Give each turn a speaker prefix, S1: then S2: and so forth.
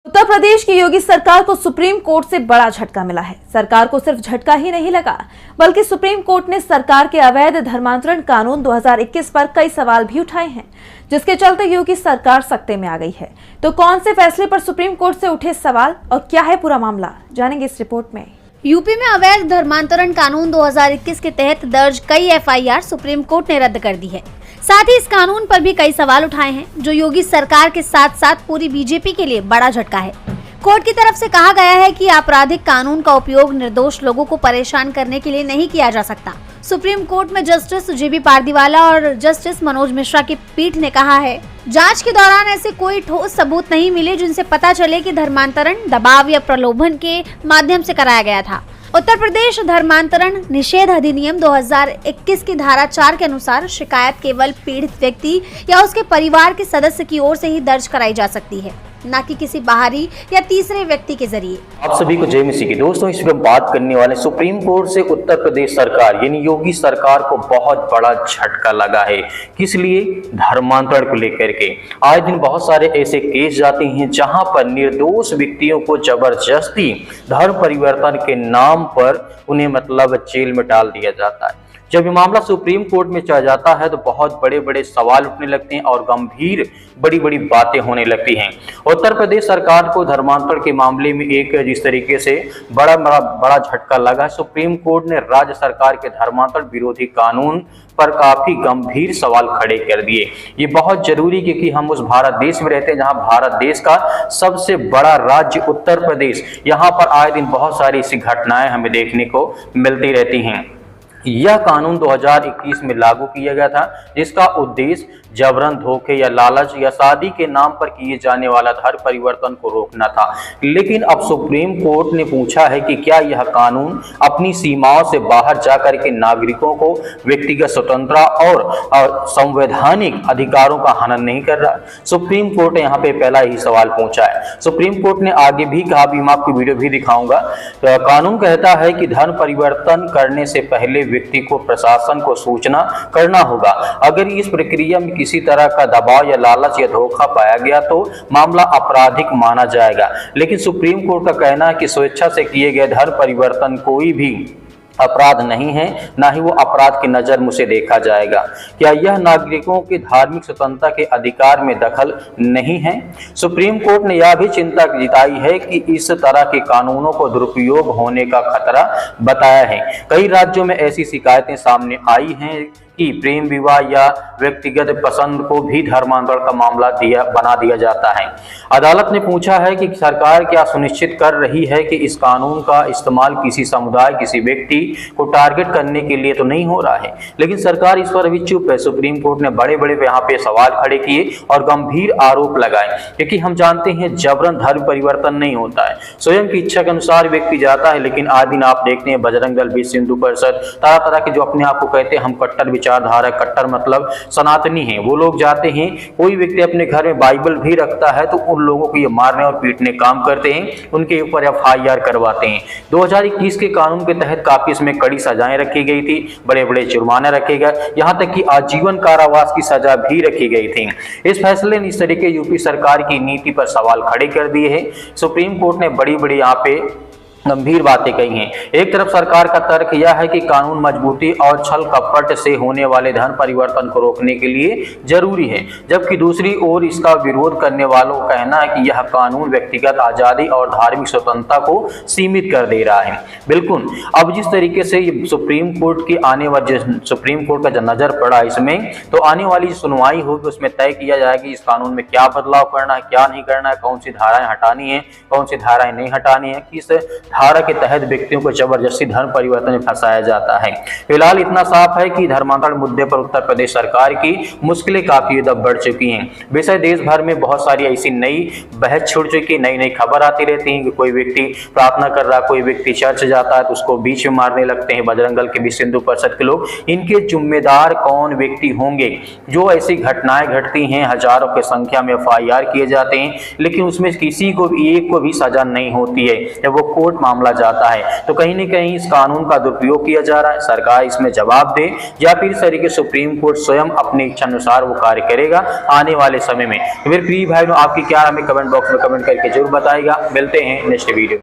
S1: उत्तर प्रदेश की योगी सरकार को सुप्रीम कोर्ट से बड़ा झटका मिला है। सरकार को सिर्फ झटका ही नहीं लगा, बल्कि सुप्रीम कोर्ट ने सरकार के अवैध धर्मांतरण कानून 2021 पर कई सवाल भी उठाए हैं, जिसके चलते योगी सरकार सत्ते में आ गई है। तो कौन से फैसले पर सुप्रीम कोर्ट से उठे सवाल और क्या है पूरा मामला, जानेंगे इस रिपोर्ट में।
S2: यूपी में अवैध धर्मांतरण कानून 2021 के तहत दर्ज कई एफआईआर सुप्रीम कोर्ट ने रद्द कर दी है। साथ ही इस कानून पर भी कई सवाल उठाए हैं, जो योगी सरकार के साथ साथ पूरी बीजेपी के लिए बड़ा झटका है। कोर्ट की तरफ से कहा गया है कि आपराधिक कानून का उपयोग निर्दोष लोगों को परेशान करने के लिए नहीं किया जा सकता। सुप्रीम कोर्ट में जस्टिस जेबी पारदीवाला और जस्टिस मनोज मिश्रा की पीठ ने कहा है, जांच के दौरान ऐसे कोई ठोस सबूत नहीं मिले जिनसे पता चले कि धर्मांतरण दबाव या प्रलोभन के माध्यम से कराया गया था। उत्तर प्रदेश धर्मांतरण निषेध अधिनियम 2021 की धारा 4 के अनुसार शिकायत केवल पीड़ित व्यक्ति या उसके परिवार के सदस्य की ओर से ही दर्ज कराई जा सकती है, न कि किसी बाहरी या तीसरे व्यक्ति के जरिए।
S3: आप सभी को जय मसीह की। दोस्तों, इस पर बात करने वाले सुप्रीम कोर्ट से उत्तर प्रदेश सरकार यानी योगी सरकार को बहुत बड़ा झटका लगा है। किस लिए? धर्मांतरण को लेकर के आए दिन बहुत सारे ऐसे केस जाते हैं जहां पर निर्दोष व्यक्तियों को जबरदस्ती धर्म परिवर्तन के नाम पर उन्हें जेल में डाल दिया जाता है। जब ये मामला सुप्रीम कोर्ट में चला जाता है तो बहुत बड़े बड़े सवाल उठने लगते हैं और गंभीर बड़ी बड़ी बातें होने लगती हैं। उत्तर प्रदेश सरकार को धर्मांतरण के मामले में एक जिस तरीके से बड़ा झटका लगा, सुप्रीम कोर्ट ने राज्य सरकार के धर्मांतरण विरोधी कानून पर काफी गंभीर सवाल खड़े कर दिए। ये बहुत जरूरी, क्योंकि हम उस भारत देश में रहते हैं जहां भारत देश का सबसे बड़ा राज्य उत्तर प्रदेश, यहाँ पर आए दिन बहुत सारी ऐसी घटनाएं हमें देखने को मिलती रहती हैं। यह कानून 2021 में लागू किया गया था, जिसका उद्देश्य जबरन, धोखे या लालच या शादी के नाम पर किए जाने वाला धर्म परिवर्तन को रोकना था। लेकिन अब सुप्रीम कोर्ट ने पूछा है कि क्या यह कानून अपनी सीमाओं से बाहर जाकर के नागरिकों को व्यक्तिगत स्वतंत्रता और संवैधानिक अधिकारों का हनन नहीं कर रहा। सुप्रीम कोर्ट ने यहाँ पे पहला ही सवाल पूछा है। सुप्रीम कोर्ट ने आगे भी कहा, भी मैं आपको वीडियो भी दिखाऊंगा। तो कानून कहता है कि धर्म परिवर्तन करने से पहले व्यक्ति को प्रशासन को सूचना करना होगा। अगर इस प्रक्रिया में किसी तरह का दबाव या लालच या धोखा पाया गया तो मामला आपराधिक माना जाएगा। लेकिन सुप्रीम कोर्ट का कहना है कि स्वेच्छा से किए गए धर्म परिवर्तन कोई भी अपराध नहीं है, ना ही वो अपराध की नजर मुझसे देखा जाएगा। क्या यह नागरिकों की धार्मिक स्वतंत्रता के अधिकार में दखल नहीं है? सुप्रीम कोर्ट ने यह भी चिंता जताई है कि इस तरह के कानूनों को दुरुपयोग होने का खतरा बताया है। कई राज्यों में ऐसी शिकायतें सामने आई हैं कि प्रेम विवाह या व्यक्तिगत पसंद को भी धर्मांतरण का मामला बना दिया जाता है। अदालत ने पूछा है कि सरकार क्या सुनिश्चित कर रही है कि इस कानून का इस्तेमाल किसी समुदाय, किसी व्यक्ति को टारगेट करने के लिए तो नहीं हो रहा है। लेकिन सरकार इस पर अभी चुप है। सुप्रीम कोर्ट ने बड़े बड़े यहाँ पे सवाल खड़े किए और गंभीर आरोप लगाए, क्योंकि हम जानते हैं जबरन धर्म परिवर्तन नहीं होता है। स्वयं की इच्छा के अनुसार व्यक्ति जाता है। लेकिन आज दिन आप देखते हैं बजरंग दल, विश्व हिंदू परिषद, तरह तरह के जो अपने आप को कहते हैं हम कट्टर विचारधारा, कट्टर मतलब सनातनी हैं, वो लोग जाते हैं। कोई व्यक्ति अपने घर में बाइबल भी रखता है तो उन लोगों को ये मारने और पीटने काम करते हैं, उनके ऊपर एफआईआर करवाते हैं। 2021 के कानून के तहत काफी इसमें कड़ी सजाएं रखी गई थी, बड़े बड़े जुर्माने रखे गए, यहाँ तक कि आजीवन कारावास की सजा भी रखी गई थी। इस फैसले ने इस तरीके यूपी सरकार की नीति पर सवाल खड़े कर दिए हैं। सुप्रीम कोर्ट ने बड़ी बड़ी यहाँ पे गंभीर बातें कही हैं। एक तरफ सरकार का तर्क यह है कि कानून मजबूती और छल कपट से होने वाले धर्म परिवर्तन को रोकने के लिए जरूरी है, जबकि दूसरी ओर इसका विरोध करने वालों का कहना है कि यह कानून व्यक्तिगत आजादी और धार्मिक स्वतंत्रता को सीमित कर दे रहा है। बिल्कुल, अब जिस तरीके से सुप्रीम कोर्ट की सुप्रीम कोर्ट का जो नजर पड़ा इसमें, तो आने वाली सुनवाई होगी, उसमें तय किया जाएगा कि इस कानून में क्या बदलाव करना है, क्या नहीं करना है, कौन सी धाराएं हटानी है, कौन सी धाराएं नहीं हटानी है, किस धारा के तहत व्यक्तियों को जबरदस्ती धर्म परिवर्तन में फंसाया जाता है। फिलहाल इतना साफ है कि धर्मांतरण मुद्दे पर उत्तर प्रदेश सरकार की मुश्किलें काफी बढ़ चुकी हैं। वैसे देश भर में बहुत सारी ऐसी नई बहस छुड़ चुकी, नई नई खबर आती रहती है कि कोई व्यक्ति प्रार्थना कर रहा, कोई व्यक्ति चर्च जाता है तो उसको बीच में मारने लगते हैं बजरंग दल के, विश्व हिंदू परिषद के लोग। इनके जिम्मेदार कौन व्यक्ति होंगे? जो ऐसी घटनाएं घटती हैं, हजारों की संख्या में एफआईआर किए जाते हैं, लेकिन उसमें किसी को भी, एक को भी सजा नहीं होती है। जब वो कोर्ट कोर्ट मामला जाता है तो कहीं न कहीं इस कानून का दुरुपयोग किया जा रहा है। सरकार इसमें जवाब दे या फिर इस तरीके सुप्रीम कोर्ट स्वयं अपनी इच्छा अनुसार वो कार्य करेगा आने वाले समय में। फिर प्रिय भाई आपकी क्या हमें कमेंट बॉक्स में कमेंट करके जरूर बताएगा। मिलते हैं नेक्स्ट वीडियो।